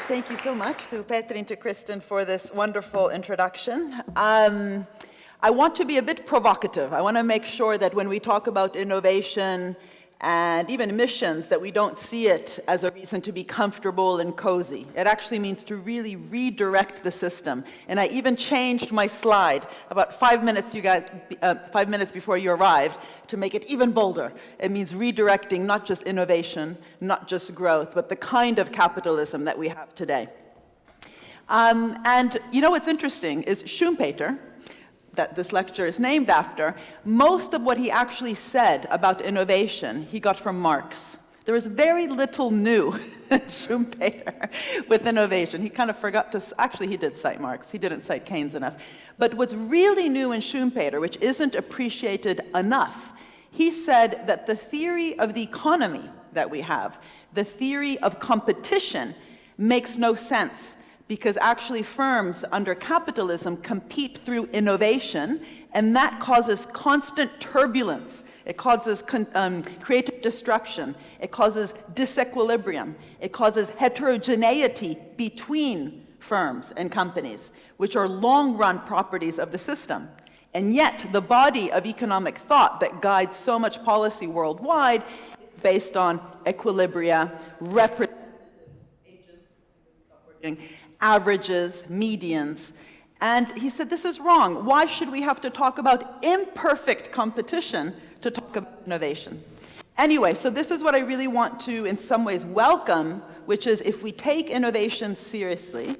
Thank you so much to Petri and to Kristen for this wonderful introduction. I want to be a bit provocative. I want to make sure that when we talk about innovation and even missions, that we don't see it as a reason to be comfortable and cozy. It actually means to really redirect the system. And I even changed my slide about 5 minutes, 5 minutes before you arrived, to make it even bolder. It means redirecting not just innovation, not just growth, but the kind of capitalism that we have today. And you know what's interesting is Schumpeter, that this lecture is named after, most of what he actually said about innovation, he got from Marx. There was very little new in Schumpeter with innovation. He kind of forgot to, actually he did cite Marx, he didn't cite Keynes enough. But what's really new in Schumpeter, which isn't appreciated enough, he said that the theory of the economy that we have, the theory of competition, makes no sense, because actually firms under capitalism compete through innovation, and that causes constant turbulence. It causes creative destruction. It causes disequilibrium. It causes heterogeneity between firms and companies, which are long-run properties of the system. And yet, the body of economic thought that guides so much policy worldwide is based on equilibria, representative agents, averages, medians. And he said, this is wrong. Why should we have to talk about imperfect competition to talk about innovation? Anyway, so this is what I really want to, in some ways, welcome, which is if we take innovation seriously,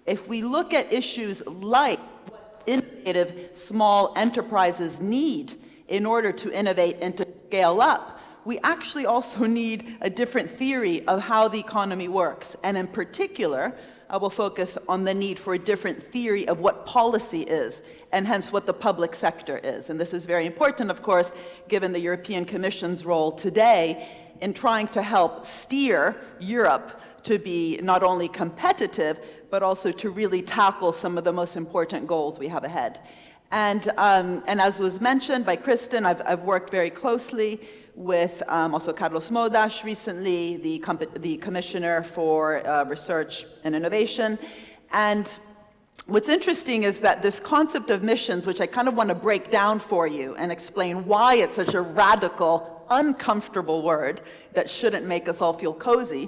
if we look at issues like what innovative small enterprises need in order to innovate and to scale up, we actually also need a different theory of how the economy works. And in particular, I will focus on the need for a different theory of what policy is, and hence what the public sector is. And this is very important, of course, given the European Commission's role today in trying to help steer Europe to be not only competitive, but also to really tackle some of the most important goals we have ahead. And as was mentioned by Kristen, I've worked very closely with also Carlos Modas recently, the Commissioner for Research and Innovation. And what's interesting is that this concept of missions, which I kind of want to break down for you and explain why it's such a radical, uncomfortable word that shouldn't make us all feel cozy,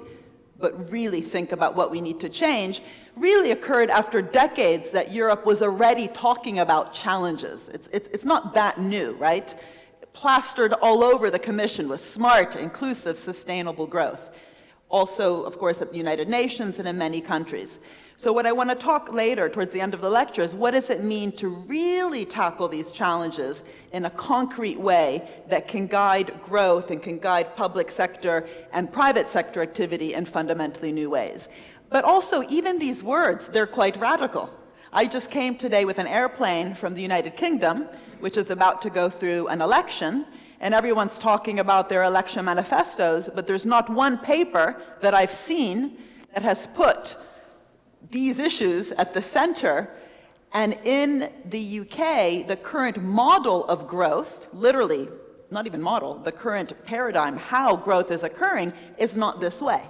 but really think about what we need to change, really occurred after decades that Europe was already talking about challenges. It's not that new, right? Plastered all over the Commission with smart, inclusive, sustainable growth. Also, of course, at the United Nations and in many countries. So what I want to talk later, towards the end of the lecture, is what does it mean to really tackle these challenges in a concrete way that can guide growth and can guide public sector and private sector activity in fundamentally new ways. But also, even these words, they're quite radical. I just came today with an airplane from the United Kingdom, which is about to go through an election, and everyone's talking about their election manifestos, but there's not one paper that I've seen that has put these issues at the center. And in the UK, the current model of growth, literally, not even model, the current paradigm, how growth is occurring, is not this way.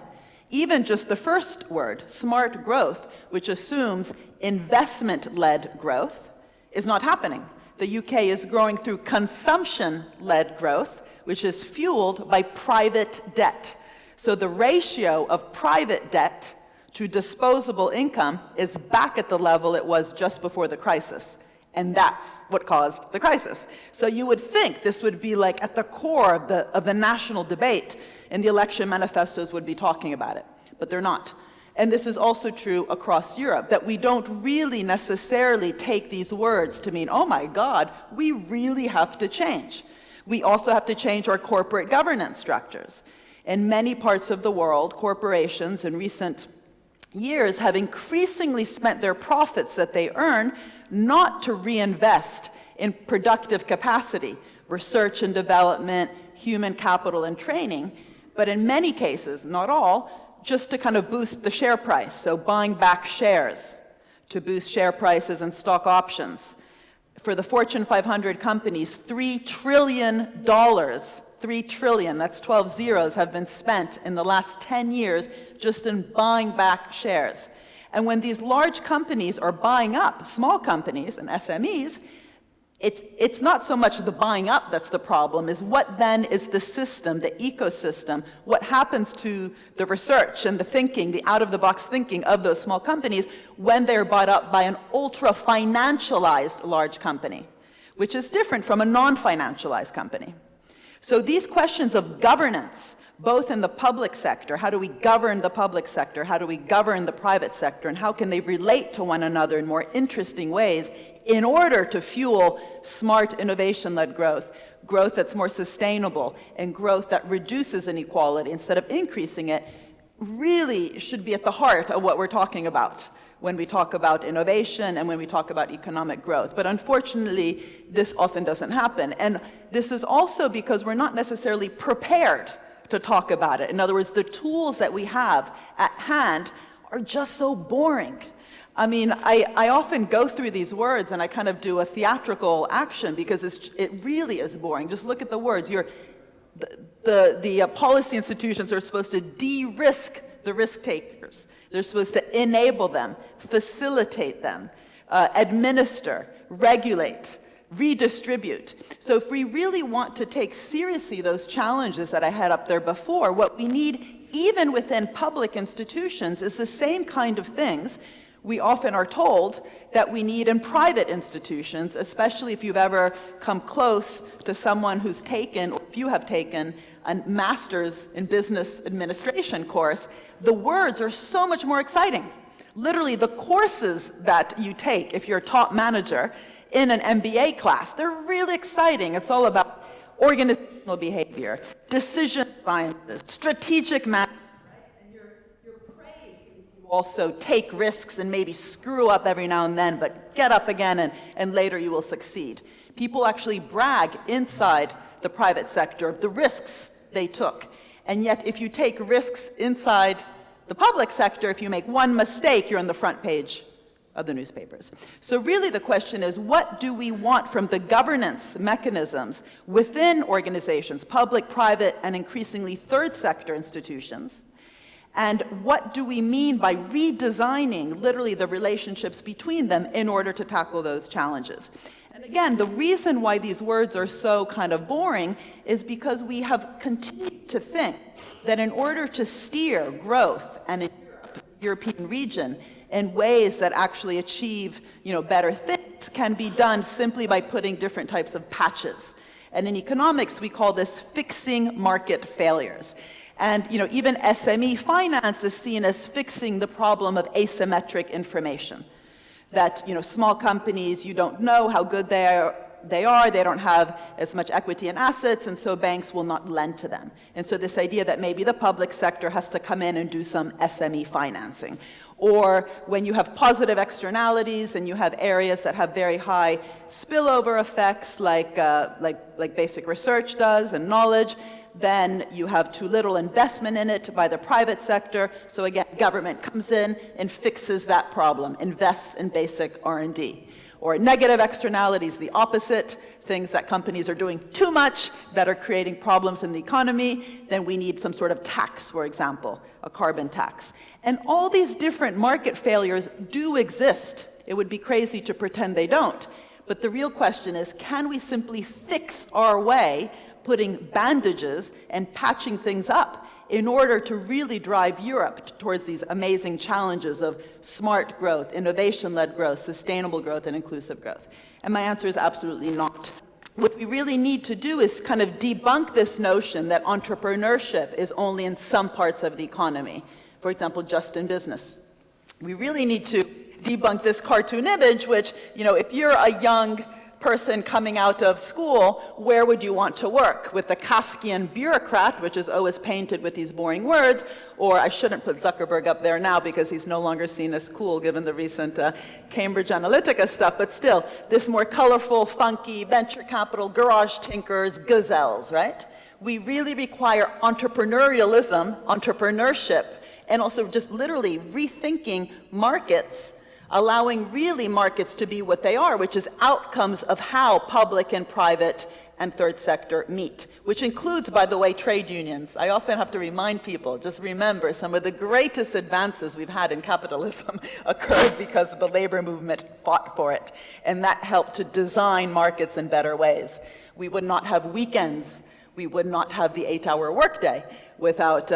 Even just the first word, smart growth, which assumes investment-led growth, is not happening. The UK is growing through consumption-led growth, which is fueled by private debt. So the ratio of private debt to disposable income is back at the level it was just before the crisis. And that's what caused the crisis. So you would think this would be like at the core of the national debate, and the election manifestos would be talking about it, but they're not. And this is also true across Europe, that we don't really necessarily take these words to mean, oh my God, we really have to change. We also have to change our corporate governance structures. In many parts of the world, corporations in recent years have increasingly spent their profits that they earn not to reinvest in productive capacity, research and development, human capital and training, but in many cases, not all, just to kind of boost the share price, so buying back shares to boost share prices and stock options. For the Fortune 500 companies, $3 trillion 3 trillion, that's 12 zeros, have been spent in the last 10 years just in buying back shares. And when these large companies are buying up small companies and SMEs, it's not so much the buying up that's the problem, is what then is the system, the ecosystem, what happens to the research and the thinking, the out-of-the-box thinking of those small companies when they're bought up by an ultra-financialized large company, which is different from a non-financialized company. So these questions of governance, both in the public sector, how do we govern the public sector, how do we govern the private sector, and how can they relate to one another in more interesting ways in order to fuel smart innovation-led growth, growth that's more sustainable, and growth that reduces inequality instead of increasing it, really should be at the heart of what we're talking about when we talk about innovation and when we talk about economic growth. But unfortunately, this often doesn't happen. And this is also because we're not necessarily prepared to talk about it. In other words, the tools that we have at hand are just so boring. I mean, I often go through these words and I kind of do a theatrical action because it really is boring. Just look at the words. The policy institutions are supposed to de-risk the risk takers. They're supposed to enable them, facilitate them, administer, regulate, redistribute. So if we really want to take seriously those challenges that I had up there before, what we need, even within public institutions, is the same kind of things we often are told that we need in private institutions, especially if you've ever come close to someone who's taken, or if you have taken, a master's in business administration course. The words are so much more exciting. Literally, the courses that you take, if you're a top manager in an MBA class, they're really exciting. It's all about organizational behavior, decision sciences, strategic management. Also take risks and maybe screw up every now and then, but get up again and later you will succeed. People actually brag inside the private sector of the risks they took. And yet if you take risks inside the public sector, if you make one mistake, you're on the front page of the newspapers. So really the question is, what do we want from the governance mechanisms within organizations, public, private, and increasingly third sector institutions? And what do we mean by redesigning, literally, the relationships between them in order to tackle those challenges? And again, the reason why these words are so kind of boring is because we have continued to think that in order to steer growth and in the European region in ways that actually achieve, better things can be done simply by putting different types of patches. And in economics, we call this fixing market failures. And even SME finance is seen as fixing the problem of asymmetric information. That small companies, you don't know how good they are, they don't have as much equity and assets, and so banks will not lend to them. And so this idea that maybe the public sector has to come in and do some SME financing. Or when you have positive externalities and you have areas that have very high spillover effects like basic research does and knowledge, then you have too little investment in it by the private sector. So again, government comes in and fixes that problem, invests in basic R&D. Or negative externalities, the opposite, things that companies are doing too much that are creating problems in the economy, then we need some sort of tax, for example, a carbon tax. And all these different market failures do exist. It would be crazy to pretend they don't. But the real question is, can we simply fix our way, putting bandages and patching things up in order to really drive Europe towards these amazing challenges of smart growth, innovation-led growth, sustainable growth, and inclusive growth? And my answer is absolutely not. What we really need to do is kind of debunk this notion that entrepreneurship is only in some parts of the economy, for example, just in business. We really need to debunk this cartoon image, which, if you're a young person coming out of school, where would you want to work? With the Kafkian bureaucrat, which is always painted with these boring words, or I shouldn't put Zuckerberg up there now because he's no longer seen as cool given the recent Cambridge Analytica stuff, but still, this more colorful, funky, venture capital, garage tinkers, gazelles, right? We really require entrepreneurialism, entrepreneurship, and also just literally rethinking markets allowing really markets to be what they are, which is outcomes of how public and private and third sector meet, which includes, by the way, trade unions. I often have to remind people, just remember, some of the greatest advances we've had in capitalism occurred because the labor movement fought for it, and that helped to design markets in better ways. We would not have weekends, we would not have the 8-hour workday without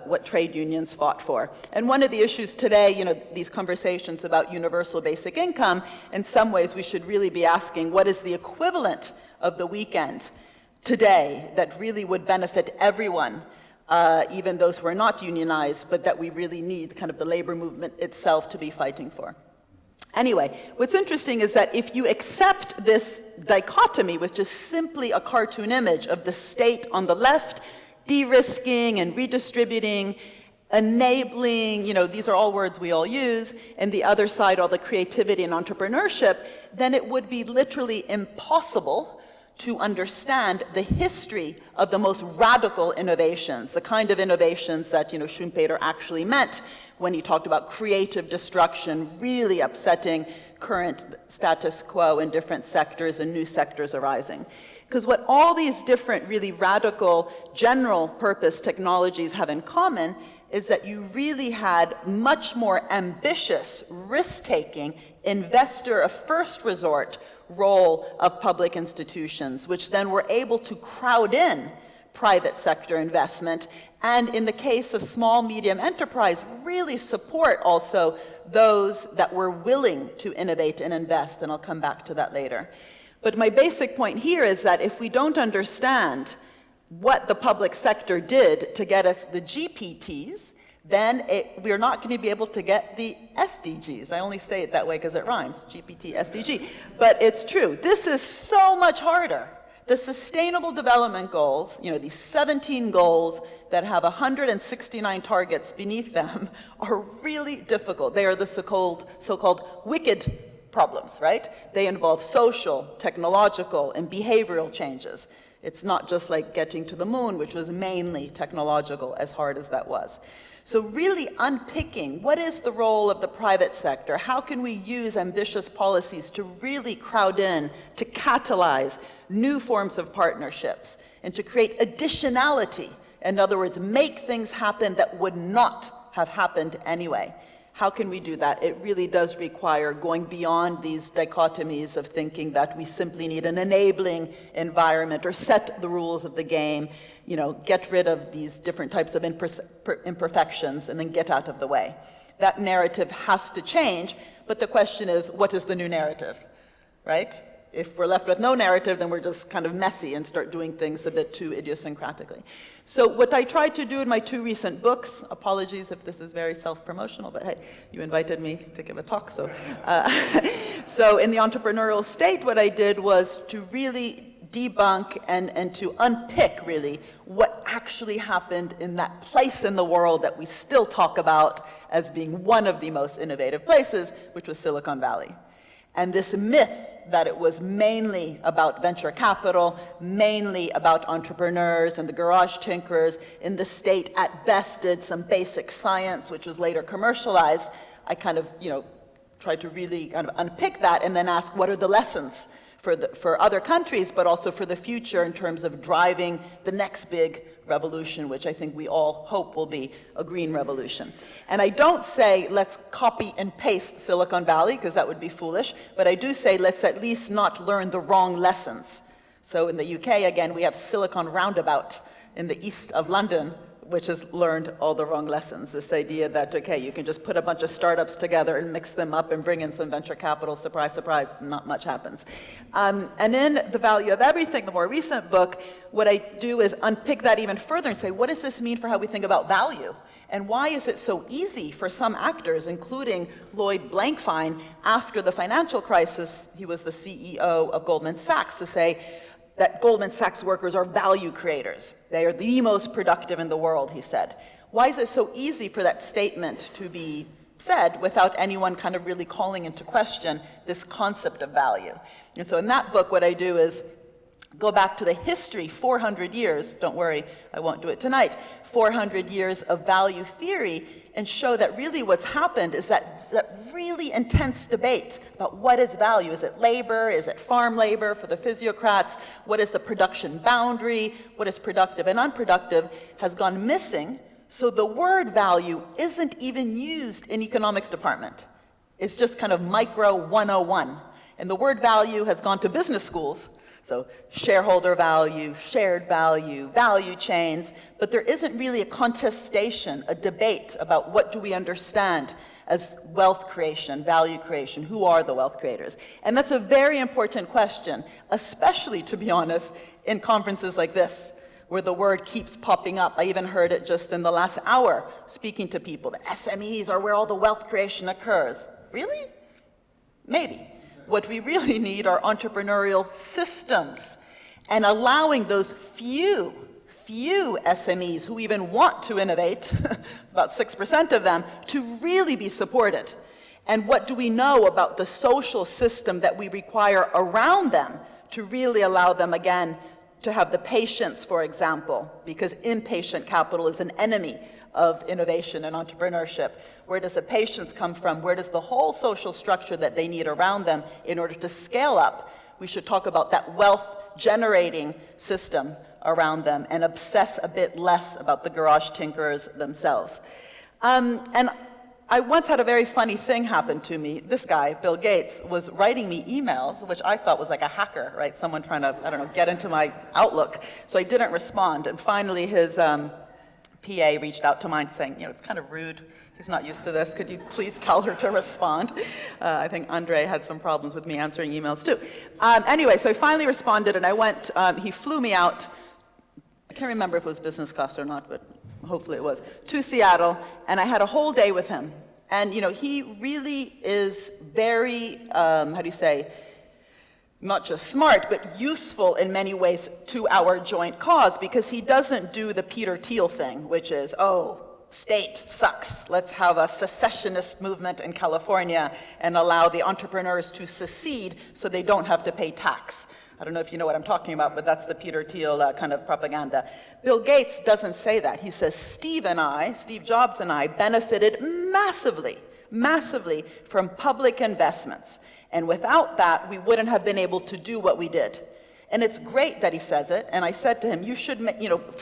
what trade unions fought for. And one of the issues today, these conversations about universal basic income, in some ways we should really be asking, what is the equivalent of the weekend today that really would benefit everyone, even those who are not unionized, but that we really need kind of the labor movement itself to be fighting for. Anyway, what's interesting is that if you accept this dichotomy, which is simply a cartoon image of the state on the left, de-risking and redistributing, enabling, these are all words we all use, and the other side, all the creativity and entrepreneurship, then it would be literally impossible to understand the history of the most radical innovations, the kind of innovations that Schumpeter actually meant when he talked about creative destruction, really upsetting current status quo in different sectors and new sectors arising. Because what all these different really radical general purpose technologies have in common is that you really had much more ambitious, risk-taking, investor of first resort role of public institutions, which then were able to crowd in private sector investment, and in the case of small, medium enterprise, really support also those that were willing to innovate and invest, and I'll come back to that later. But my basic point here is that if we don't understand what the public sector did to get us the GPTs, then we're not going to be able to get the SDGs. I only say it that way because it rhymes, GPT, SDG. But it's true. This is so much harder. The Sustainable Development Goals, these 17 goals that have 169 targets beneath them, are really difficult. They are the so-called wicked problems, right? They involve social, technological, and behavioral changes. It's not just like getting to the moon, which was mainly technological, as hard as that was. So really unpicking what is the role of the private sector, how can we use ambitious policies to really crowd in, to catalyze new forms of partnerships, and to create additionality. In other words, make things happen that would not have happened anyway. How can we do that? It really does require going beyond these dichotomies of thinking that we simply need an enabling environment or set the rules of the game, get rid of these different types of imperfections and then get out of the way. That narrative has to change, but the question is, what is the new narrative, right? If we're left with no narrative, then we're just kind of messy and start doing things a bit too idiosyncratically. So what I tried to do in my 2 recent books, apologies if this is very self-promotional, but hey, you invited me to give a talk, so. So in the entrepreneurial state, what I did was to really debunk and to unpick, really, what actually happened in that place in the world that we still talk about as being one of the most innovative places, which was Silicon Valley. And this myth that it was mainly about venture capital, mainly about entrepreneurs and the garage tinkerers in the state at best did some basic science, which was later commercialized. I kind of, tried to really kind of unpick that and then ask what are the lessons for other countries, but also for the future in terms of driving the next big revolution, which I think we all hope will be a green revolution. And I don't say let's copy and paste Silicon Valley, because that would be foolish, but I do say let's at least not learn the wrong lessons. So in the UK, again, we have Silicon Roundabout in the east of London, which has learned all the wrong lessons. This idea that, okay, you can just put a bunch of startups together and mix them up and bring in some venture capital, surprise, surprise, not much happens. And in The Value of Everything, the more recent book, what I do is unpick that even further and say, what does this mean for how we think about value? And why is it so easy for some actors, including Lloyd Blankfein, after the financial crisis, he was the CEO of Goldman Sachs, to say, that Goldman Sachs workers are value creators. They are the most productive in the world, he said. Why is it so easy for that statement to be said without anyone kind of really calling into question this concept of value? And so in that book, what I do is go back to the history, 400 years, don't worry, I won't do it tonight, 400 years of value theory, and show that really what's happened is that really intense debate about what is value. Is it labor? Is it farm labor for the physiocrats? What is the production boundary? What is productive and unproductive has gone missing. So the word value isn't even used in economics department. It's just kind of micro 101. And the word value has gone to business schools. So shareholder value, shared value, value chains, but there isn't really a contestation, a debate about what do we understand as wealth creation, value creation, who are the wealth creators? And that's a very important question, especially, to be honest, in conferences like this, where the word keeps popping up. I even heard it just in the last hour, speaking to people, that SMEs are where all the wealth creation occurs. Really? Maybe. What we really need are entrepreneurial systems and allowing those few SMEs who even want to innovate, about 6% of them, to really be supported. And what do we know about the social system that we require around them to really allow them, again, to have the patience, for example, because impatient capital is an enemy of innovation and entrepreneurship. Where does the patience come from? Where does the whole social structure that they need around them in order to scale up? We should talk about that wealth generating system around them and obsess a bit less about the garage tinkerers themselves. And I once had a very funny thing happen to me. This guy, Bill Gates, was writing me emails, which I thought was like a hacker, right? Someone trying to, I don't know, get into my Outlook. So I didn't respond. And finally his PA reached out to mine saying, it's kind of rude. He's not used to this. Could you please tell her to respond? I think Andre had some problems with me answering emails too. Anyway, so I finally responded and I went, he flew me out, I can't remember if it was business class or not, but hopefully it was, to Seattle, and I had a whole day with him. And he really is very, not just smart, but useful in many ways to our joint cause, because he doesn't do the Peter Thiel thing, which is, state sucks. Let's have a secessionist movement in California and allow the entrepreneurs to secede so they don't have to pay tax. I don't know if you know what I'm talking about, but that's the Peter Thiel kind of propaganda. Bill Gates doesn't say that. He says, Steve Jobs and I benefited massively from public investments. And without that, we wouldn't have been able to do what we did. And it's great that he says it. And I said to him, you should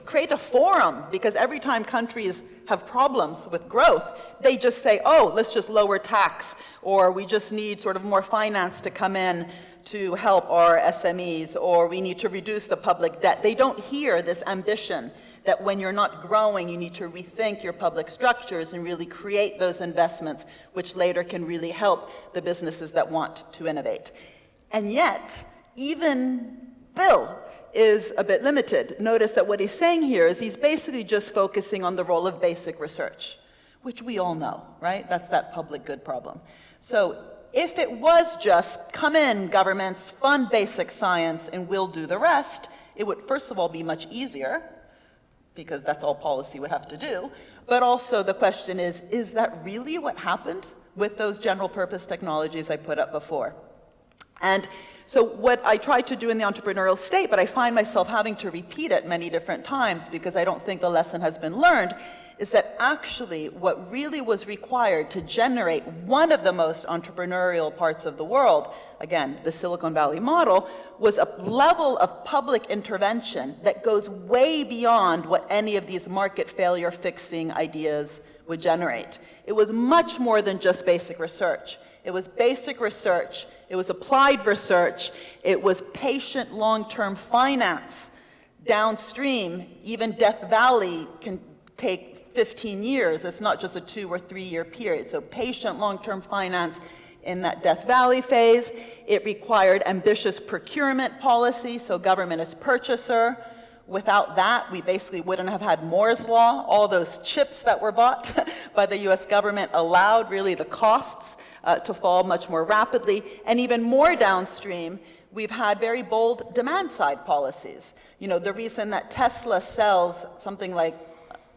create a forum, because every time countries have problems with growth, they just say, let's just lower tax, or we just need sort of more finance to come in to help our SMEs, or we need to reduce the public debt. They don't hear this ambition that when you're not growing, you need to rethink your public structures and really create those investments, which later can really help the businesses that want to innovate. And yet, even Bill is a bit limited. Notice that what he's saying here is he's basically just focusing on the role of basic research, which we all know, right? That's that public good problem. So if it was just, come in, governments, fund basic science, and we'll do the rest, it would, first of all, be much easier, because that's all policy would have to do. But also the question is that really what happened with those general purpose technologies I put up before? And so what I tried to do in the entrepreneurial state, but I find myself having to repeat it many different times because I don't think the lesson has been learned, is that actually what really was required to generate one of the most entrepreneurial parts of the world, again, the Silicon Valley model, was a level of public intervention that goes way beyond what any of these market failure fixing ideas would generate. It was much more than just basic research. It was basic research, it was applied research, it was patient long-term finance. Downstream, even Death Valley can take 15 years. It's not just a 2 or 3 year period. So patient long-term finance in that Death Valley phase. It required ambitious procurement policy, so government as purchaser. Without that, we basically wouldn't have had Moore's Law. All those chips that were bought by the US government allowed really the costs to fall much more rapidly. And even more downstream, we've had very bold demand side policies. The reason that Tesla sells something like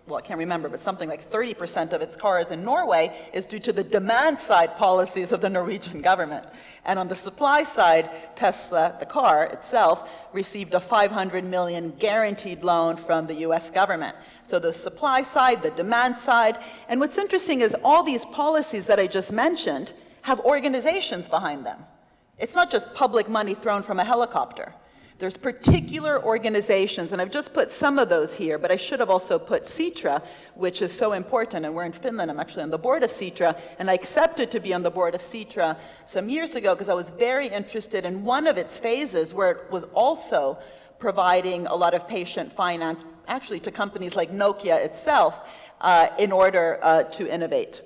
well, I can't remember, but something like 30% of its cars in Norway is due to the demand side policies of the Norwegian government. And on the supply side, Tesla, the car itself, received a $500 million guaranteed loan from the US government. So the supply side, the demand side, and what's interesting is all these policies that I just mentioned have organizations behind them. It's not just public money thrown from a helicopter. There's particular organizations, and I've just put some of those here, but I should have also put Sitra, which is so important, and we're in Finland. I'm actually on the board of Sitra, and I accepted to be on the board of Sitra some years ago because I was very interested in one of its phases where it was also providing a lot of patient finance, actually to companies like Nokia itself, in order to innovate.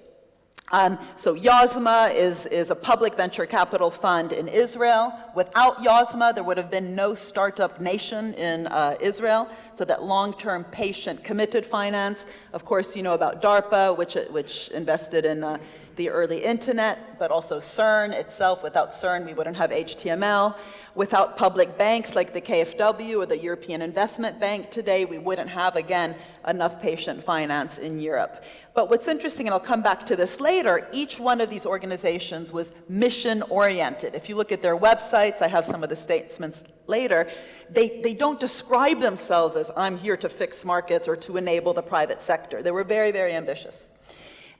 So YOSMA is a public venture capital fund in Israel. Without YOSMA, there would have been no startup nation in Israel. So that long-term patient committed finance. Of course, you know about DARPA, which invested in the early internet, but also CERN itself. Without CERN, we wouldn't have HTML. Without public banks like the KfW or the European Investment Bank today, we wouldn't have, again, enough patient finance in Europe. But what's interesting, and I'll come back to this later, each one of these organizations was mission-oriented. If you look at their websites, I have some of the statements later, they don't describe themselves as, I'm here to fix markets or to enable the private sector. They were very, very ambitious.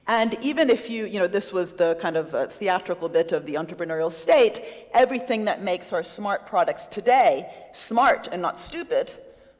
And even if this was the kind of theatrical bit of the entrepreneurial state, everything that makes our smart products today smart and not stupid,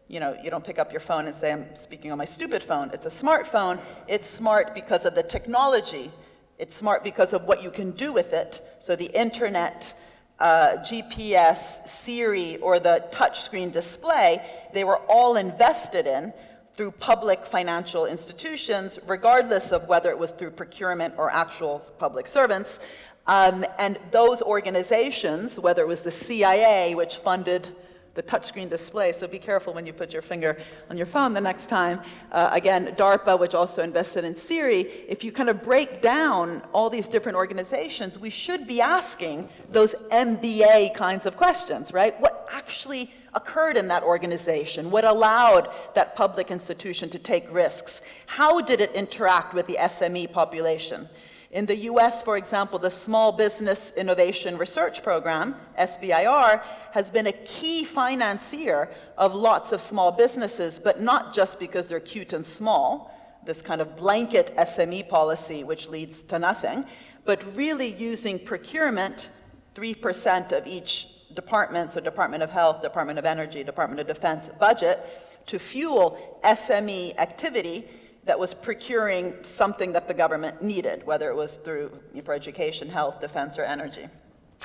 you don't pick up your phone and say, I'm speaking on my stupid phone. It's a smartphone. It's smart because of the technology. It's smart because of what you can do with it. So the internet, GPS, Siri, or the touchscreen display, they were all invested in through public financial institutions, regardless of whether it was through procurement or actual public servants. And those organizations, whether it was the CIA, which funded the touchscreen display, so be careful when you put your finger on your phone the next time. Again, DARPA, which also invested in Siri. If you kind of break down all these different organizations, we should be asking those MBA kinds of questions, right? What actually occurred in that organization? What allowed that public institution to take risks? How did it interact with the SME population? In the US, for example, the Small Business Innovation Research Program, SBIR, has been a key financier of lots of small businesses, but not just because they're cute and small, this kind of blanket SME policy which leads to nothing, but really using procurement, 3% of each department, so Department of Health, Department of Energy, Department of Defense budget, to fuel SME activity that was procuring something that the government needed, whether it was for education, health, defense, or energy.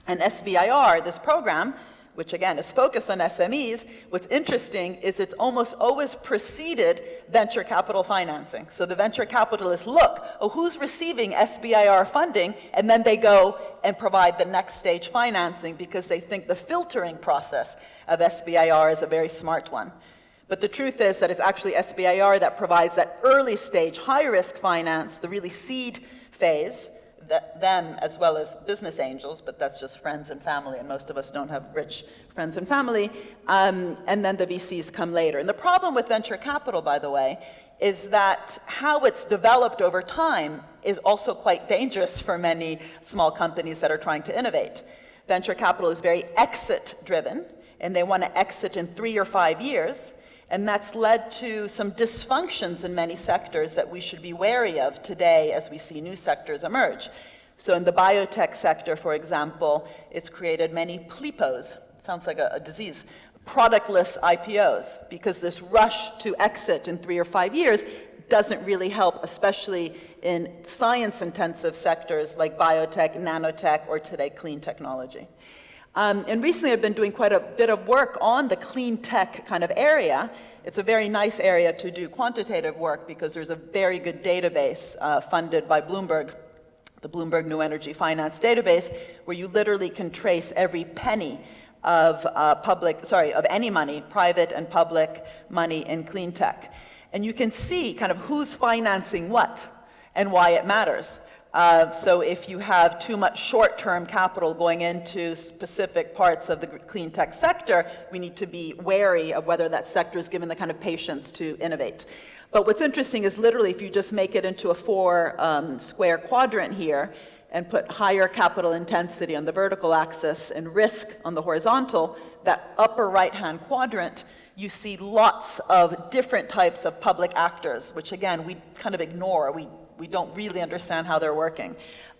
And SBIR, this program, which again is focused on SMEs, what's interesting is it's almost always preceded venture capital financing. So the venture capitalists look, who's receiving SBIR funding? And then they go and provide the next stage financing because they think the filtering process of SBIR is a very smart one. But the truth is that it's actually SBIR that provides that early stage, high-risk finance, the really seed phase, them as well as business angels, but that's just friends and family, and most of us don't have rich friends and family, and then the VCs come later. And the problem with venture capital, by the way, is that how it's developed over time is also quite dangerous for many small companies that are trying to innovate. Venture capital is very exit-driven, and they want to exit in 3 or 5 years. And that's led to some dysfunctions in many sectors that we should be wary of today as we see new sectors emerge. So in the biotech sector, for example, it's created many PLIPOs, sounds like a disease, productless IPOs, because this rush to exit in 3 or 5 years doesn't really help, especially in science-intensive sectors like biotech, nanotech, or today clean technology. And recently I've been doing quite a bit of work on the clean tech kind of area. It's a very nice area to do quantitative work because there's a very good database funded by Bloomberg, the Bloomberg New Energy Finance database, where you literally can trace every penny of any money, private and public money in clean tech. And you can see kind of who's financing what and why it matters. So if you have too much short-term capital going into specific parts of the clean tech sector, we need to be wary of whether that sector is given the kind of patience to innovate. But what's interesting is literally if you just make it into a four-square quadrant here and put higher capital intensity on the vertical axis and risk on the horizontal, that upper right-hand quadrant, you see lots of different types of public actors, which again, we kind of ignore. We don't really understand how they're working.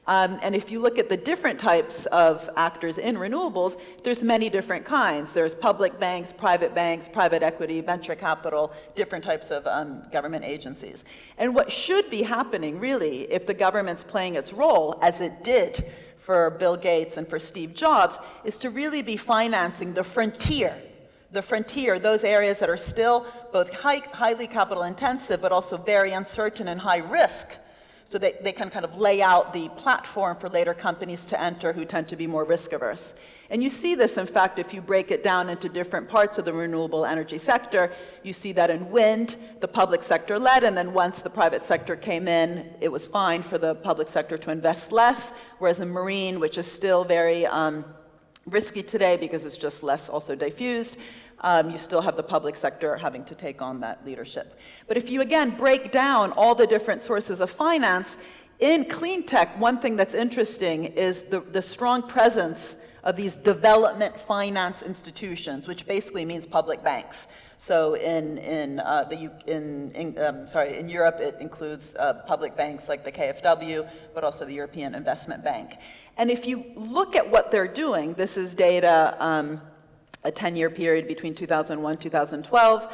And if you look at the different types of actors in renewables, there's many different kinds. There's public banks, private equity, venture capital, different types of government agencies. And what should be happening, really, if the government's playing its role, as it did for Bill Gates and for Steve Jobs, is to really be financing the frontier. The frontier, those areas that are still both highly capital intensive, but also very uncertain and high risk. So they can kind of lay out the platform for later companies to enter who tend to be more risk averse. And you see this, in fact, if you break it down into different parts of the renewable energy sector. You see that in wind, the public sector led, and then once the private sector came in, it was fine for the public sector to invest less, whereas in marine, which is still very risky today because it's just less also diffused, you still have the public sector having to take on that leadership. But if you again break down all the different sources of finance, in clean tech, one thing that's interesting is the strong presence of these development finance institutions, which basically means public banks. So in Europe, it includes public banks like the KfW, but also the European Investment Bank. And if you look at what they're doing, this is data, a 10-year period between 2001 and 2012,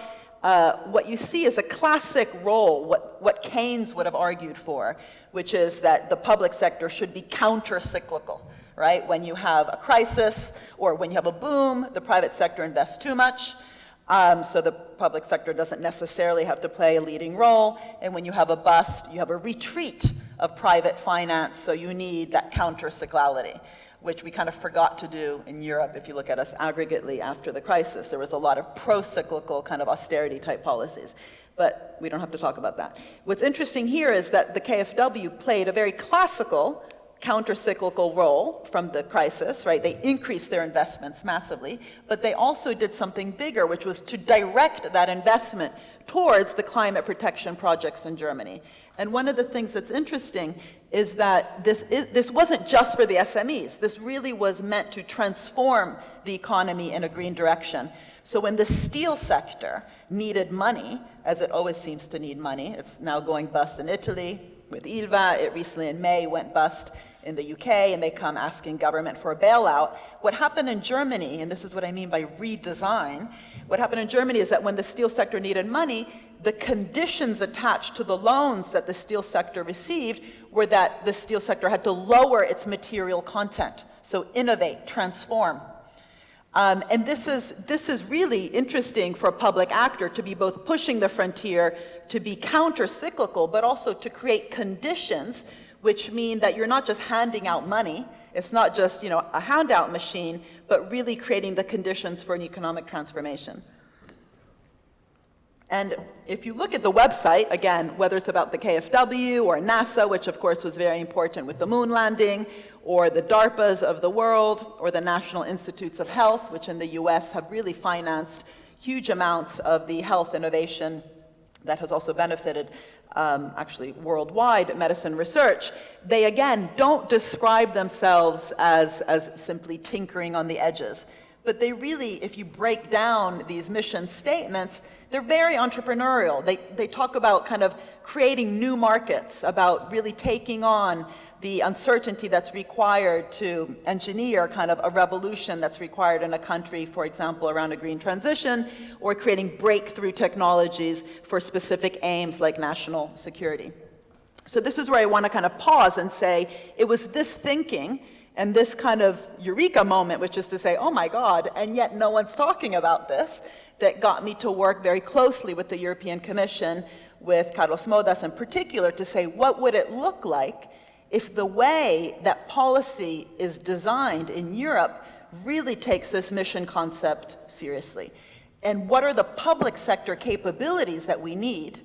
what you see is a classic role, what Keynes would have argued for, which is that the public sector should be counter-cyclical, right? When you have a crisis or when you have a boom, the private sector invests too much, so the public sector doesn't necessarily have to play a leading role. And when you have a bust, you have a retreat of private finance, so you need that counter-cyclicality, which we kind of forgot to do in Europe if you look at us aggregately after the crisis. There was a lot of pro-cyclical kind of austerity-type policies. But we don't have to talk about that. What's interesting here is that the KfW played a very classical counter-cyclical role from the crisis, right? They increased their investments massively, but they also did something bigger, which was to direct that investment towards the climate protection projects in Germany. And one of the things that's interesting is that this wasn't just for the SMEs. This really was meant to transform the economy in a green direction. So when the steel sector needed money, as it always seems to need money, it's now going bust in Italy with Ilva, it recently in May went bust in the UK, and they come asking government for a bailout. What happened in Germany, and this is what I mean by redesign, what happened in Germany is that when the steel sector needed money, the conditions attached to the loans that the steel sector received were that the steel sector had to lower its material content. So innovate, transform. And this is really interesting for a public actor to be both pushing the frontier, to be counter-cyclical, but also to create conditions which mean that you're not just handing out money, it's not just a handout machine, but really creating the conditions for an economic transformation. And if you look at the website, again, whether it's about the KfW or NASA, which of course was very important with the moon landing, or the DARPAs of the world, or the National Institutes of Health, which in the US have really financed huge amounts of the health innovation that has also benefited actually worldwide medicine research, they again don't describe themselves as simply tinkering on the edges. But they really, if you break down these mission statements, they're very entrepreneurial. They talk about kind of creating new markets, about really taking on the uncertainty that's required to engineer kind of a revolution that's required in a country, for example, around a green transition, or creating breakthrough technologies for specific aims like national security. So this is where I want to kind of pause and say, it was this thinking and this kind of eureka moment, which is to say, oh my God, and yet no one's talking about this, that got me to work very closely with the European Commission, with Carlos Moedas in particular, to say, what would it look like if the way that policy is designed in Europe really takes this mission concept seriously? And what are the public sector capabilities that we need,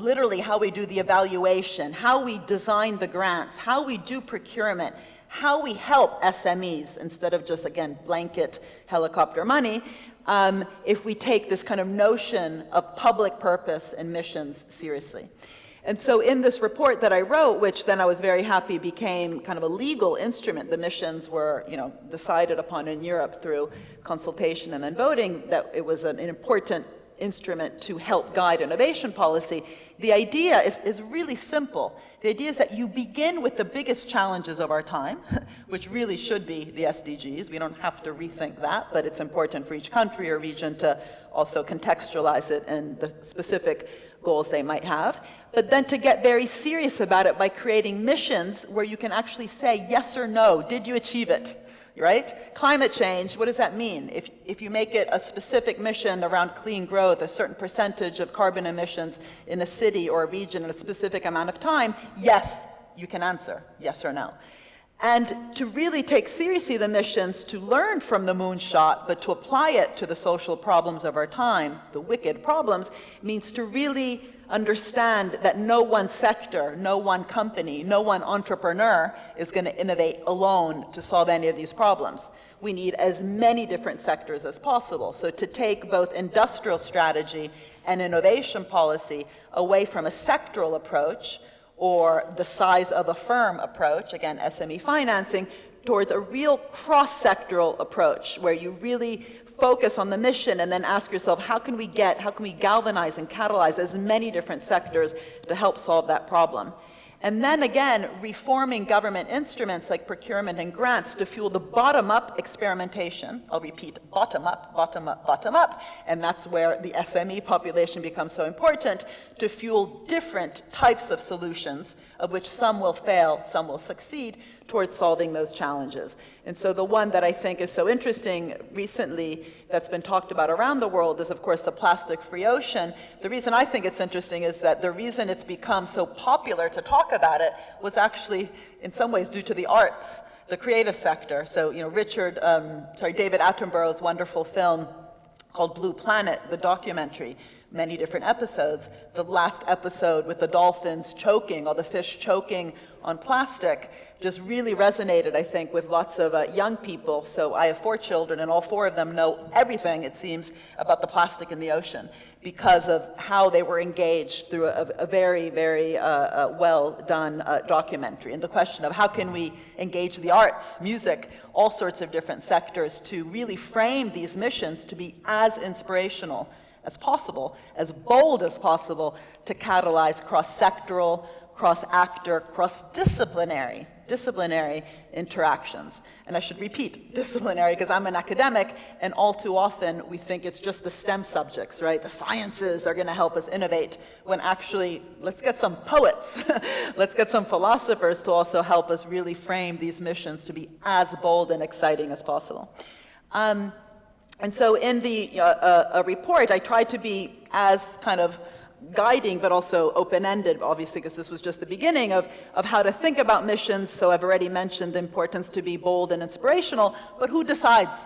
literally how we do the evaluation, how we design the grants, how we do procurement, how we help SMEs instead of just, again, blanket helicopter money, if we take this kind of notion of public purpose and missions seriously. And so in this report that I wrote, which then I was very happy became kind of a legal instrument, the missions were, decided upon in Europe through consultation and then voting, that it was an important instrument to help guide innovation policy. The idea is really simple. The idea is that you begin with the biggest challenges of our time, which really should be the SDGs. We don't have to rethink that, but it's important for each country or region to also contextualize it and the specific goals they might have. But then to get very serious about it by creating missions where you can actually say yes or no, did you achieve it? Right? Climate change, what does that mean? If you make it a specific mission around clean growth, a certain percentage of carbon emissions in a city or a region in a specific amount of time, yes, you can answer, yes or no. And to really take seriously the missions, to learn from the moonshot, but to apply it to the social problems of our time, the wicked problems, means to really understand that no one sector, no one company, no one entrepreneur is going to innovate alone to solve any of these problems. We need as many different sectors as possible. So to take both industrial strategy and innovation policy away from a sectoral approach or the size of a firm approach, again, SME financing, towards a real cross-sectoral approach where you really focus on the mission and then ask yourself, how can we galvanize and catalyze as many different sectors to help solve that problem? And then again, reforming government instruments like procurement and grants to fuel the bottom-up experimentation. I'll repeat, bottom-up, bottom-up, bottom-up. And that's where the SME population becomes so important, to fuel different types of solutions, of which some will fail, some will succeed, towards solving those challenges. And so the one that I think is so interesting recently that's been talked about around the world is, of course, the plastic-free ocean. The reason I think it's interesting is that the reason it's become so popular to talk about it was actually, in some ways, due to the arts, the creative sector. So, David Attenborough's wonderful film called Blue Planet, the documentary, many different episodes. The last episode with the dolphins choking, or the fish choking on plastic, just really resonated, I think, with lots of young people. So I have 4 children, and all 4 of them know everything, it seems, about the plastic in the ocean because of how they were engaged through a very, very well-done documentary. And the question of how can we engage the arts, music, all sorts of different sectors to really frame these missions to be as inspirational as possible, as bold as possible, to catalyze cross-sectoral, cross-actor, cross-disciplinary interactions. And I should repeat, disciplinary, because I'm an academic, and all too often we think it's just the STEM subjects, right? The sciences are going to help us innovate, when actually, let's get some poets, let's get some philosophers to also help us really frame these missions to be as bold and exciting as possible. And so in the report, I tried to be as kind of guiding, but also open-ended, obviously, because this was just the beginning of how to think about missions. So I've already mentioned the importance to be bold and inspirational, but who decides?